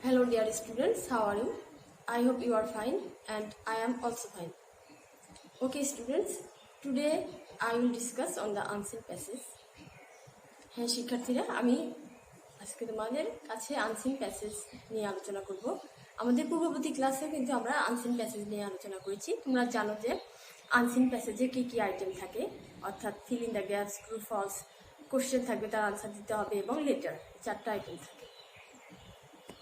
Hello dear students, how are you? I hope you are fine and I am also fine. Okay students, today I will discuss on the unseen passage. হ্যাঁ শিক্ষার্থীরা, আমি আজকে তোমাদের কাছে unseen passage নিয়ে আলোচনা করব। আমাদের পূর্ববর্তী ক্লাসে কিন্তু আমরা আনসিন প্যাসেজ নিয়ে আলোচনা করেছি। তোমরা জানো যে আনসিন প্যাসেজে কী কী আইটেম থাকে, অর্থাৎ fill in the gaps, true false, question থাকবে, তার আনসার দিতে হবে এবং লেটার, 4টা আইটেম থাকে।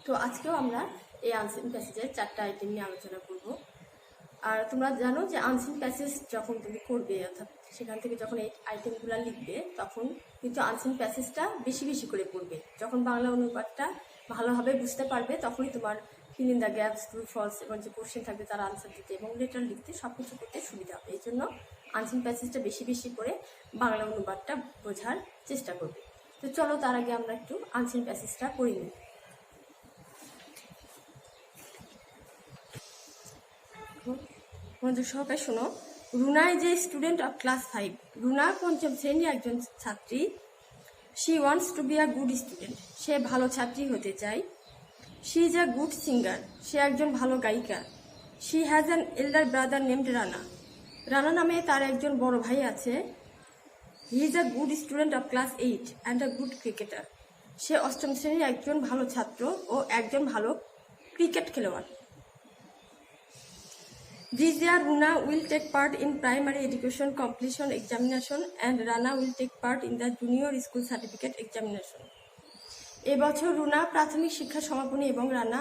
তো আজকেও আমরা এই আনসিন প্যাসেজের 4টা আইটেম নিয়ে আলোচনা করব। আর তোমরা জানো যে আনসিন প্যাসেজ যখন তুমি করবে, অর্থাৎ সেখান থেকে যখন এই আইটেমগুলো লিখবে, তখন কিন্তু আনসিন প্যাসেজটা বেশি বেশি করে পড়বে। যখন বাংলা অনুবাদটা ভালোভাবে বুঝতে পারবে, তখনই তোমার fill in the gaps, true false এবং যে কোশ্চেন থাকবে তার আনসার দিতে এবং লেটার লিখতে সব কিছু করতে সুবিধা হবে। এই জন্য আনসিন প্যাসেজটা বেশি বেশি করে বাংলা অনুবাদটা বোঝার চেষ্টা করবে। তো চলো তার আগে আমরা একটু আনসিন প্যাসেজটা পড়ে নিই। মনোযোগ সহকারে শোনো। Runa is a student of class 5। Runa 5ম শ্রেণীর একজন ছাত্রী। She wants to be a good student. সে ভালো ছাত্রী হতে চায়। She is a good singer. সে একজন ভালো গায়িকা। She has an elder brother named Rana. Rana নামে তার একজন বড় ভাই আছে। He is a good student of class 8 and a good cricketer. সে 8ম শ্রেণীর একজন ভালো ছাত্র ও একজন ভালো ক্রিকেট খেলোয়াড়। This year, Runa will take part in primary education completion examination and Rana will take part in the junior school certificate examination. এবছর রুনা প্রাথমিক শিক্ষা সমাপনী এবং রানা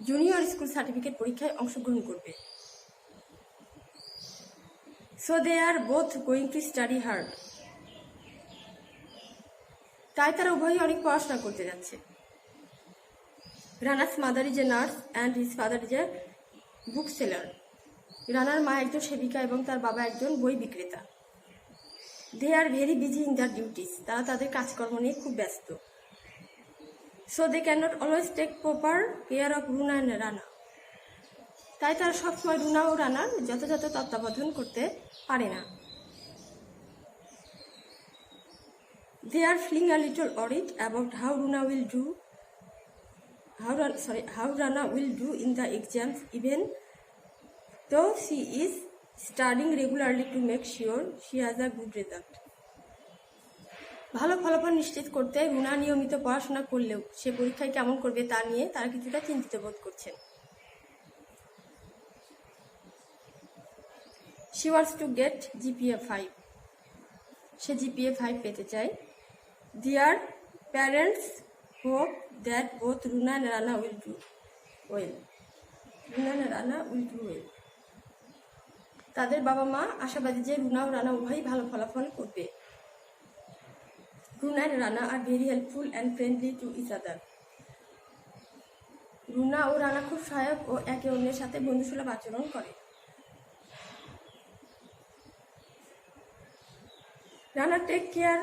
জুনিয়র স্কুল সার্টিফিকেট পরীক্ষায় অংশগ্রহণ করবে। So they are both going to study hard. তাই তারা উভয়ই অনেক পড়াশোনা করতে যাচ্ছে। রানা's mother is a nurse and his father is a bookseller. রানার মা একজন সেবিকা এবং তার বাবা একজন বই বিক্রেতা। They are very busy in their duties. তারা তাদের কাজকর্ম নিয়ে খুব ব্যস্ত। So they can not always take proper care of Runa and Rana. তাই তারা সবসময় রুনা ও রানার যথাযথ তত্ত্বাবধান করতে পারে না। They are feeling a little worried about how Rana will do in the exams even though she is studying regularly to make sure she has a good result. ভালো ফলাফল নিশ্চিত করতে রুনা নিয়মিত পড়াশোনা করলেও সে পরীক্ষায় কেমন করবে তা নিয়ে তারা কিছুটা চিন্তিত বোধ করছেন। She wants to get GPA 5. Say GPA 5 পেতে চায়। Their parents hope that both Runa and Rana will do well. তাদের বাবা মা আশাবাদী যে রুনা ও রানা উভয়ই ভালো ফলাফল করবে। Runa and Rana are very helpful and friendly to each other. Runa ও রানা খুব সহায়ক ও একে অন্যের সাথে বন্ধুসুলভ আচরণ করে। Rana take care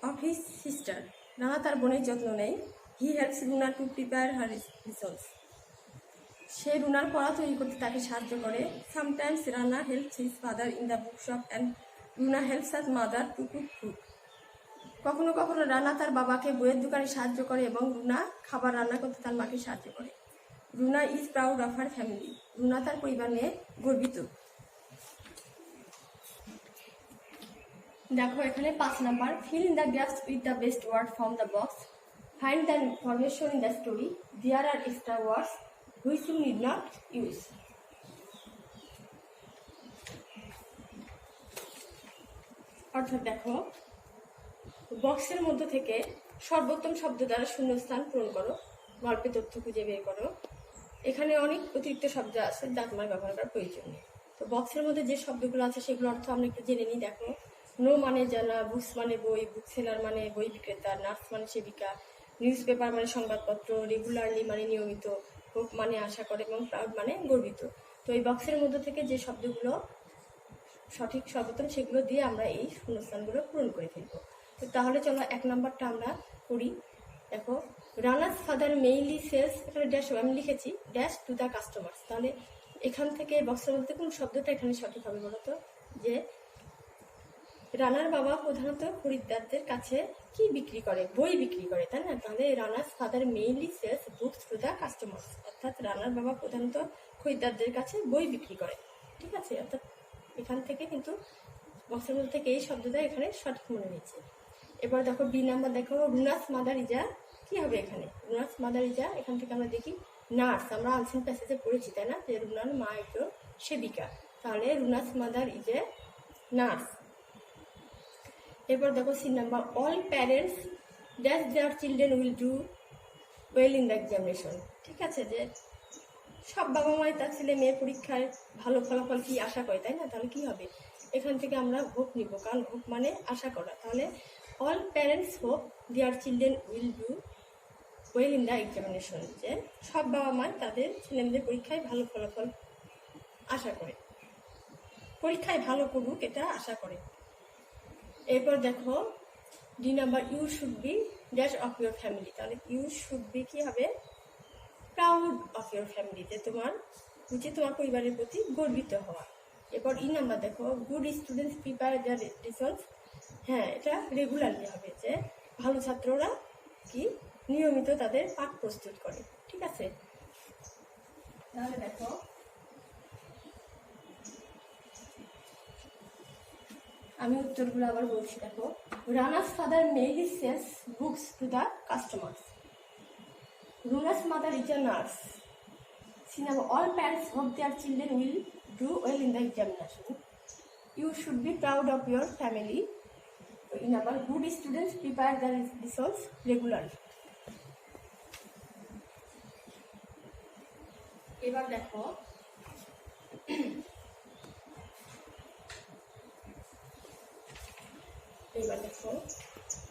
of his sister. Rana তার বোনের যত্ন নেয়। He helps Runa to prepare her resource. সে রুনার পড়া তৈরি করতে তাকে সাহায্য করে। Sometimes Rana helps his father in the book shop and Runa helps her mother to cook food. কখনো কখনো রানা তার বাবাকে বইয়ের দোকানে সাহায্য করে এবং রুনা খাবার রান্না করতে তার মাকে সাহায্য করে। Runa is proud of her family. Runa তার পরিবার নিয়ে গর্বিত। দেখো এখানে 5 number, fill in the gaps with the best word from the box, find the information in the story, there are extra words which you need not use. অর্থাৎ দেখো, বক্সের মধ্য থেকে সর্বোত্তম শব্দ দ্বারা শূন্যস্থান পূরণ করো, গল্পে তথ্য খুঁজে বের করো। এখানে অনেক অতিরিক্ত শব্দ আছে যা তোমার ব্যবহার করার প্রয়োজন নেই। তো বক্সের মধ্যে যে শব্দগুলো আছে সেগুলো অর্থ আমরা একটু জেনে নিই। দেখো, নো মানে জানা, বুকস মানে বই, বুক সেলার মানে বই বিক্রেতা, নার্স মানে সেবিকা, নিউজ পেপার মানে সংবাদপত্র, রেগুলারলি মানে নিয়মিত, হোপ মানে আশা করে এবং প্রাউড মানে গর্বিত। তো এই বক্সের মধ্যে থেকে যে শব্দগুলো সঠিক সর্বোত্তম সেগুলো দিয়ে আমরা এই শূন্যস্থানগুলো পূরণ করে ফেলবো। তো তাহলে চলো 1 নাম্বারটা আমরা করি। দেখো, রানাস ফাদার মেইনলি সেলস, এখানে ড্যাশ আমি লিখেছি ড্যাশ টু দ্য কাস্টমার্স। তাহলে এখান থেকে বক্সের মধ্যে কোন শব্দটা এখানে সঠিক হবে বলতো? যে রানার বাবা প্রধানত খরিদ্দারদের কাছে কি বিক্রি করে? বই বিক্রি করে, তাই না? তাহলে Rana's father mainly sells books to the customers, অর্থাৎ রানার বাবা প্রধানত খরিদ্দারদের কাছে বই বিক্রি করে। ঠিক আছে, অর্থাৎ এখান থেকে কিন্তু বক্সের মধ্যে থেকে এই শব্দটা এখানে সঠিক মনে হয়েছে। এবার দেখো বি নাম্বার, দেখো রুনাস মাদার ইজা, কি হবে এখানে? রুনাস মাদার ইজা, এখান থেকে আমরা দেখি নার্স, আমরা আনসিন প্যাসেজে পড়েছি তাই না, যে রুনার মা একজন সেবিকা, তাহলে Runa's mother is a nurse. এরপর দেখো C number, all parents that their children will do well in the examination. ঠিক আছে, যে সব বাবা মাই তার ছেলে মেয়ের পরীক্ষায় ভালো ফলাফল কি আশা করে তাই না, তাহলে কি হবে? এখান থেকে আমরা হোপ নিব, কারণ হোপ মানে আশা করা। তাহলে all parents hope there children will do well in the examination, যে সব বাবা মা তাদের ছেলে মেয়েদের পরীক্ষায় ভালো ফলাফল আশা করে, পরীক্ষায় ভালো করুক এটা আশা করে। এরপর দেখো D number, you should be dash of your family, তাহলে ইউ শুড বি কি হবে? প্রাউড অফ ইউর ফ্যামিলি, যে তোমার উচিত তোমার পরিবারের প্রতি গর্বিত হওয়া। এরপর ই নাম্বার দেখো, গুড স্টুডেন্টস প্রিপেয়ার দেয়ার লেসনস, হ্যাঁ এটা রেগুলারলি হবে, যে ভালো ছাত্ররা কি নিয়মিত তাদের পাঠ প্রস্তুত করে। ঠিক আছে, তাহলে দেখো আমি উত্তরগুলো আবার বলছি। দেখো Rana's father mainly sells books to the customers, Runa's mother is a nurse. See now, all parents hope their children will do well in the examination. You should be proud of your family. In our good students prepare their lessons regularly. এবার দেখো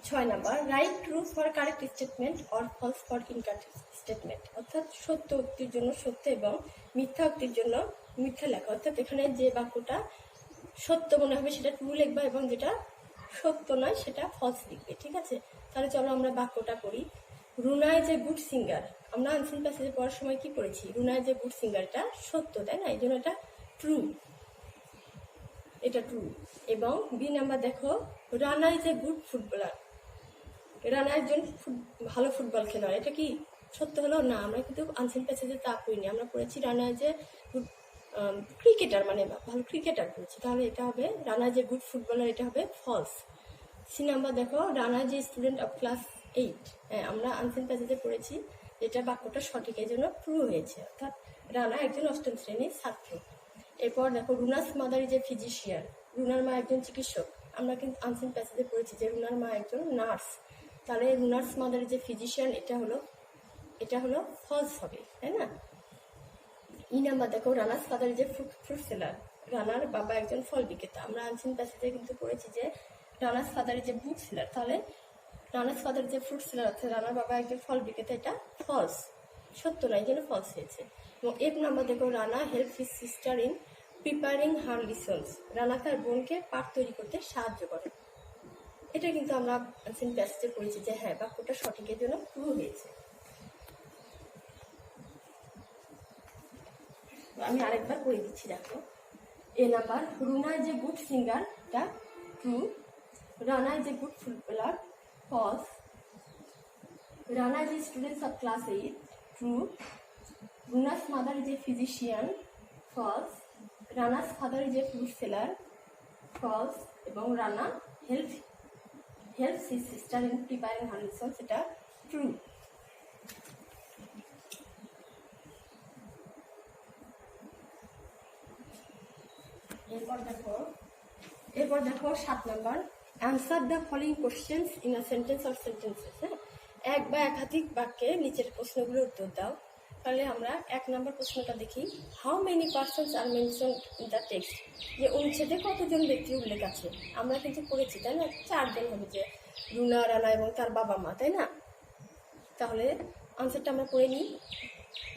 ছয় number, write true for correct statement or false for incorrect statement, অর্থাৎ সত্য উক্তির জন্য সত্য এবং মিথ্যা উক্তির জন্য মিথ্যা লেখা। অর্থাৎ এখানে যে বাক্যটা সত্য মনে হবে সেটা ট্রু লিখবা এবং যেটা সত্য নয় সেটা ফলস লিখবে। ঠিক আছে, তাহলে চলো আমরা বাক্যটা পড়ি। Runa is a good singer, আমরা আনসিন প্যাসেজে পড়ার সময় কি পড়েছি? Runa is a good singer, এটা সত্য তাই না, এই জন্য এটা ট্রু, এটা ট্রু। এবং বি নাম্বার দেখো, Rana is a good footballer, Rana একজন ভালো ফুটবল খেলোয়াড়, এটা কি সত্য হলো না? আমরা কিন্তু আনসিন প্যাসেজে তা পড়িনি, আমরা পড়েছি Rana is a good cricketer, মানে ভালো ক্রিকেটার পড়েছি, তাহলে এটা হবে Rana is a good footballer, এটা হবে ফলস। সি নাম্বার দেখো, Rana is a student of class 8, হ্যাঁ আমরা আনসিন প্যাসেজে পড়েছি, এটা বাক্যটা সঠিক, এই জন্য ট্রু হয়েছে, অর্থাৎ রানা একজন অষ্টম শ্রেণীর ছাত্র। এরপর দেখো, Runa's mother is a physician, রুনার মা একজন চিকিৎসক, আমরা কিন্তু আনসিন প্যাসেজে পড়েছি যে রুনার মা একজন নার্স, তাহলে Runa's mother is a physician, এটা হলো ফলস হবে তাই না। ই নাম্বার দেখো, Rana's father is a fruit seller, রানার বাবা একজন ফল বিক্রেতা, আমরা আনসিন প্যাসেজে কিন্তু পড়েছি যে Rana's father is a book seller, তাহলে Rana's father is a fruit seller অর্থাৎ রানার বাবা একজন ফল বিক্রেতা, এটা ফলস, সত্য নয়, এই জন্য ফলস হয়েছে। এবং এফ নাম্বার দেখো, Rana help his sister in preparing her লিসন্স, Rana তার বোনকে পাঠ তৈরি করতে সাহায্য করে, এটা কিন্তু আমরা আনসিন প্যাসেজে পড়েছি যে হ্যাঁ বাক্যটা সঠিকের জন্য ট্রু হয়েছে। আমি আরেকবার পড়ে দিচ্ছি, দেখো A number, Runa is a good singer, এটা true, Rana is a good footballer, false, Rana is a student of class 8, true, Runa's mother is a physician, false, Rana's father is a fruit seller, false, এবং Rana helps his sister in preparing her lessons, এটা true. এরপর দেখো 7 number, answer the following questions in a sentence or sentences, হ্যাঁ এক বা একাধিক বাক্যে নিচের প্রশ্নগুলোর উত্তর দাও। তাহলে আমরা 1 নম্বর প্রশ্নটা দেখি, how many persons are mentioned in the text, যে অনুচ্ছেদে কতজন ব্যক্তির উল্লেখ আছে? আমরা কিন্তু পড়েছি তাই না, 4 জন হবে, যে রুনা, রানা এবং তার বাবা মা তাই না। তাহলে আনসারটা আমরা পড়ে নিই,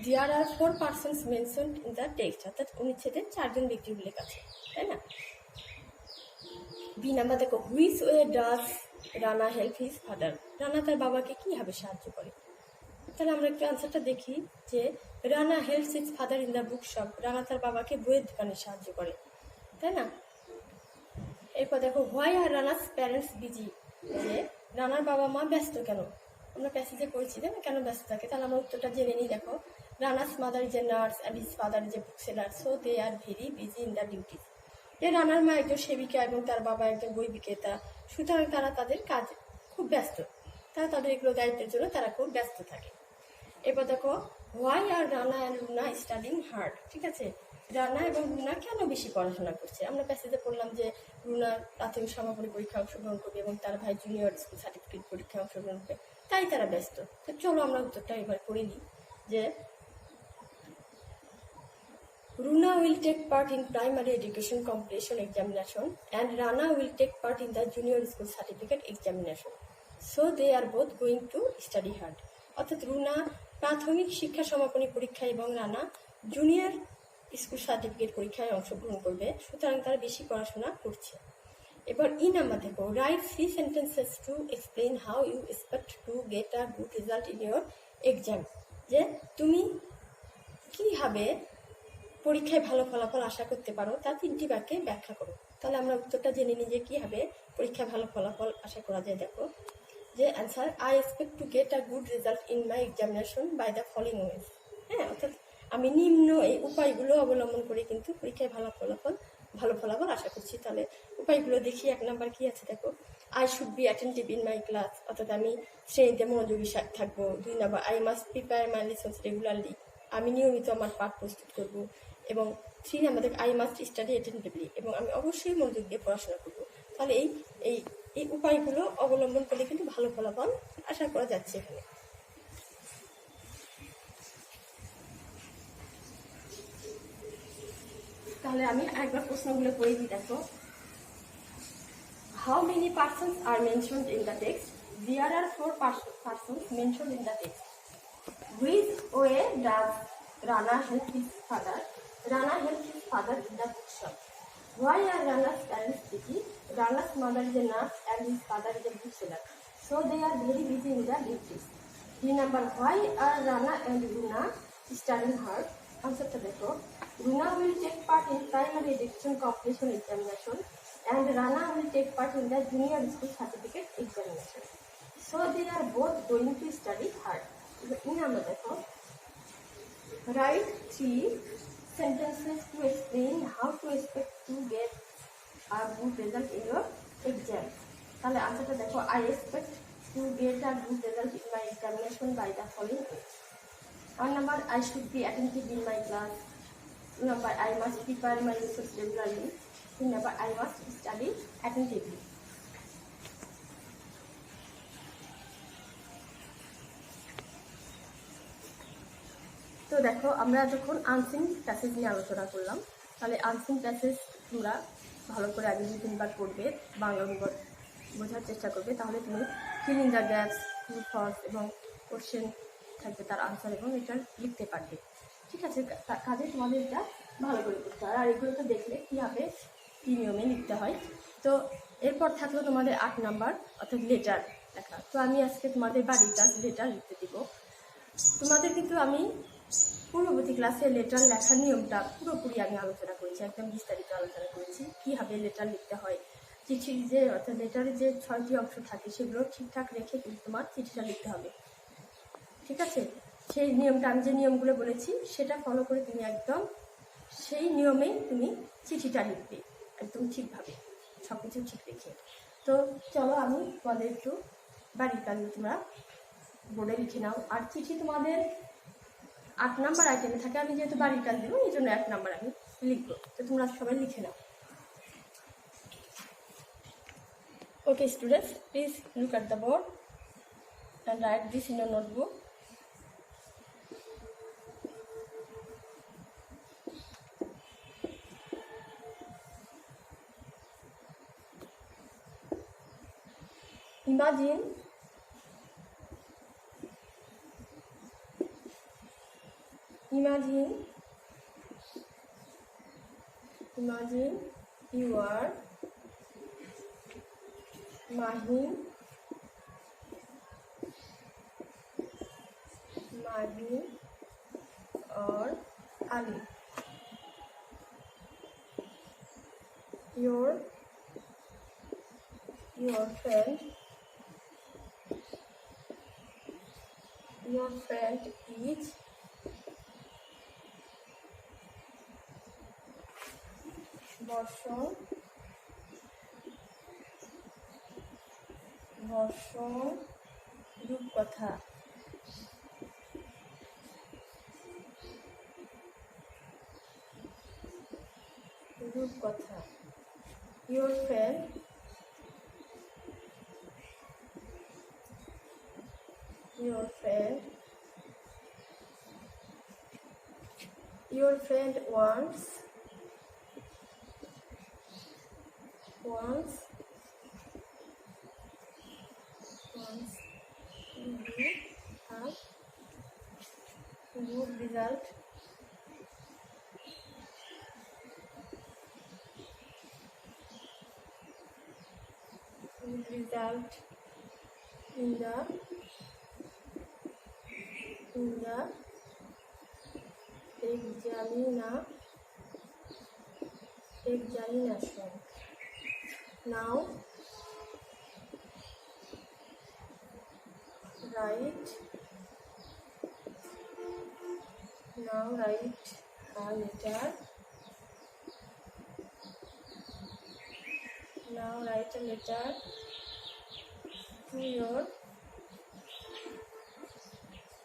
there are 4 persons mentioned in the text, অর্থাৎ অনুচ্ছেদে 4 জন ব্যক্তির উল্লেখ আছে তাই না। বি নাম্বার দেখো, which way does Rana help his father, Rana তার বাবাকে কিভাবে সাহায্য করে? তাহলে আমরা একটু আনসারটা দেখি, যে Rana helps his father in the book shop, Rana তার বাবাকে বইয়ের দোকানে সাহায্য করে তাই না। এরপর দেখো, why are Ranas parents busy, যে রানার বাবা মা ব্যস্ত কেন? আমরা প্যাসেজে পড়েছি না কেন ব্যস্ত থাকে, তাহলে আমরা উত্তরটা জেনে নিই। দেখো, Rana's mother is a nurse and his father is a book seller, so they are very busy in the duties. যে রানার মা একজন সেবিকা এবং তার বাবা একজন বই বিক্রেতা, সুতরাং তারা তাদের কাজ খুব ব্যস্ত, তারা তাদের এগুলো দায়িত্বের জন্য তারা খুব ব্যস্ত থাকে। এবার দেখো, why are Rana and Runa studying hard. ঠিক আছে, রানা এবং রুনা কেন বেশি পড়াশোনা করছে? আমরা প্যাসেজে পড়লাম যে রুনা প্রাথমিক সমাপনী পরীক্ষা অংশগ্রহণ করবে এবং তার ভাই জুনিয়র স্কুল সার্টিফিকেট পরীক্ষায় অংশগ্রহণ করবে, তাই তারা ব্যস্ত। তো চলো আমরা উত্তরটা এবার করে নিই যে Runa will take part in primary education completion examination and Rana will take part in the junior school certificate examination. So they are both going to study hard. অর্থাৎ রুনা প্রাথমিক শিক্ষা সমাপনী পরীক্ষা এবং রানা জুনিয়র স্কুল সার্টিফিকেট পরীক্ষায় অংশগ্রহণ করবে, সুতরাং তারা বেশি পড়াশোনা করছে। এবার ই নাম্বার দেখো, right 3 sentences to explain how you expect to get a good result in your exam. যে তুমি কীভাবে পরীক্ষায় ভালো ফলাফল আশা করতে পারো তা 3টি বাক্যে ব্যাখ্যা করো। তাহলে আমরা উত্তরটা জেনে নিই যে কীভাবে পরীক্ষায় ভালো ফলাফল আশা করা যায়। দেখো যে answer, I expect to get a good result in my examination by the following ways. হ্যাঁ, অর্থাৎ আমি নিম্ন এই উপায়গুলো অবলম্বন করে কিন্তু পরীক্ষায় ভালো ফলাফল আশা করছি। তাহলে উপায়গুলো দেখি। 1 নাম্বার কি আছে দেখো, I should be attentive in my class, অর্থাৎ আমি শ্রেণীতে মনোযোগী থাকবো। 2 number, I must prepare my lessons regularly, আমি নিয়মিত আমার পাঠ প্রস্তুত করবো। এবং 3 number, I must study attentively, এবং আমি অবশ্যই মনোযোগ দিয়ে পড়াশোনা করবো। তাহলে এই উপায়গুলো অবলম্বন করলে কিন্তু ভালো ফলাফল আশা করা যাচ্ছে এখানে। তাহলে আমি একবার প্রশ্নগুলো পড়ে দিই। দেখো, how many persons are mentioned in the text? There are 4 persons mentioned in the text. Which way does Rana help his father? Rana helped his father in the bookshop. Why are Rana's parents busy? Rana's mother is a nurse and his father is a bookseller, so they are very busy in their duties. 3 number, why are Rana and Runa studying hard? Answer to দেখো, Runa will take part in primary education completion examination and Rana will take part in the junior school certificate examination. So they are both going to study hard. number দেখো, write 3 sentences to explain how to expect to get a good result in your exam. তাহলে আনসারটা দেখো, I expect to get a good result in my examination by the following ways. 1 number, I should be attentive in my class. 2 number, I must prepare my lessons regularly. 3 number, I must study attentively. তো দেখো, আমরা যখন unseen passage নিয়ে আলোচনা করলাম, তাহলে unseen passage তোমরা ভালো করে আগে 2-3 বার পড়বে, বাংলা অনুবাদ বোঝার চেষ্টা করবে, তাহলে তুমি fill in the gaps, true false এবং কোশ্চেন থাকবে তার আনসার, এবং এটা লিখতে পারবে। ঠিক আছে, কাজে তোমাদের এটা ভালো করে করতে হয়। আর এগুলো তো দেখলে কী হবে, কী নিয়মে লিখতে হয়। তো এরপর থাকলো তোমাদের 8 নাম্বার, অর্থাৎ লেটার লেখা। তো আমি আজকে তোমাদের বাড়ির কাজ লেটার লিখতে দিব। তোমাদের কিন্তু আমি পূর্ববর্তী ক্লাসে লেটার লেখার নিয়মটা পুরোপুরি আমি আলোচনা করেছি, একদম বিস্তারিত আলোচনা করেছি কীভাবে লেটার লিখতে হয়। চিঠির যে অর্থাৎ লেটারের যে 6টি অংশ থাকে সেগুলো ঠিকঠাক রেখে কিন্তু তোমার চিঠিটা লিখতে হবে। ঠিক আছে, সেই নিয়মটা আমি যে নিয়মগুলো বলেছি সেটা ফলো করে তুমি একদম সেই নিয়মেই তুমি চিঠিটা লিখবে, একদম ঠিকভাবে সব কিছু ঠিক রেখে। তো চলো আমি তোমাদের একটু বাড়ির কাজ তোমরা বোর্ডে লিখে নাও। আর চিঠি তোমাদের 8 নাম্বার আইটেমে থাকে, আমি যেহেতু বাড়ির কাজ দেবো এই জন্য 1 নাম্বার আমি লিখবো। তো তোমরা সবাই লিখে নাও। Okay students, please look at the board and write this in your notebook. Imagine you are Mahim or Ali. Your friend Your friend is বর্ষণ রূপকথা। Your friend wants to do a good result in the examination. Now write a letter to your friend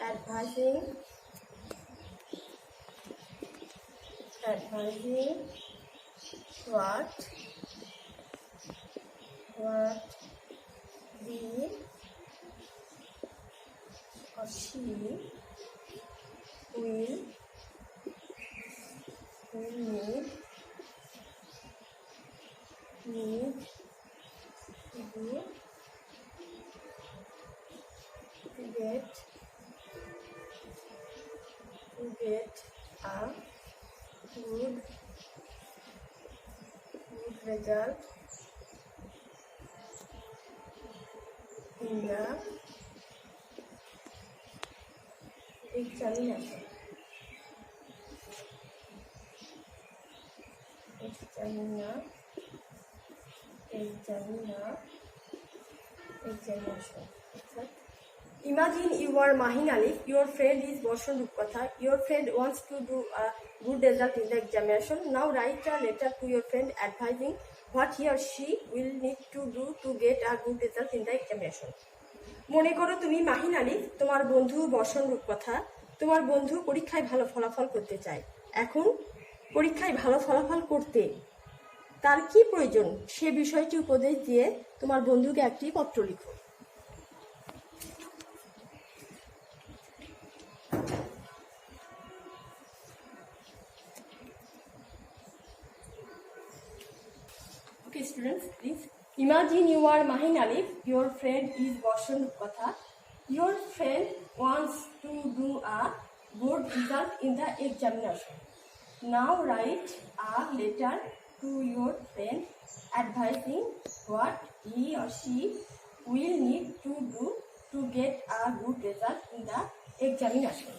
advising what he or she will need to do to get a good result in the examination. Imagine you are Mahin Alif, your friend is Boshan Rupkatha, your friend wants to do a good result in the examination. Now write a letter to your friend advising what he or she will need to do to get a good result in the examination. মনে করো তুমি মাহিন আলিফ, তোমার বন্ধু বর্ষণ রূপকথা, তোমার বন্ধু পরীক্ষায় ভালো ফলাফল করতে চায়। এখন পরীক্ষায় ভালো ফলাফল করতে তার কি প্রয়োজন সে বিষয়টি উপদেশ দিয়ে তোমার বন্ধুকে একটি পত্র লিখো। Okay, students, please imagine you are Mahin Alif, your friend is Boshan Rupkatha, your friend wants to do a good result in the examination. Now write a letter to your friend advising what he or she will need to do to get a good result in the examination.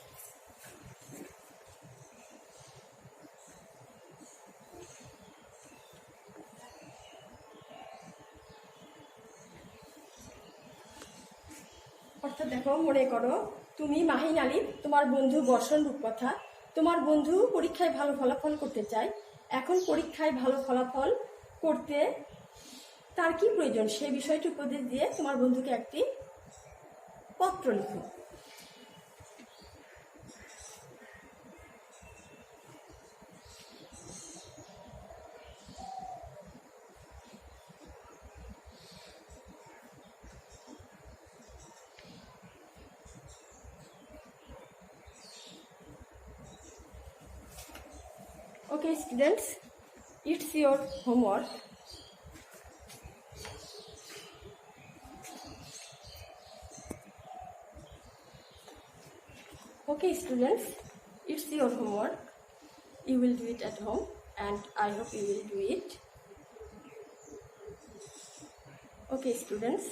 অর্থাৎ দেখো, মনে করো তুমি মাহিন আলিফ, তোমার বন্ধু বর্ষণ রূপকথা, তোমার বন্ধু পরীক্ষায় ভালো ফলাফল করতে চায়। এখন পরীক্ষায় ভালো ফলাফল করতে তার কি প্রয়োজন সে বিষয়টি উপদেশ দিয়ে তোমার বন্ধুকে একটি পত্র লিখো। Okay, students, it's your homework. Okay, students, it's your homework. You will do it at home, and I hope you will do it. Okay, students,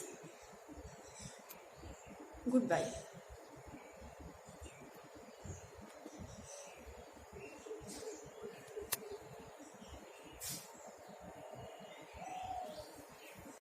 goodbye.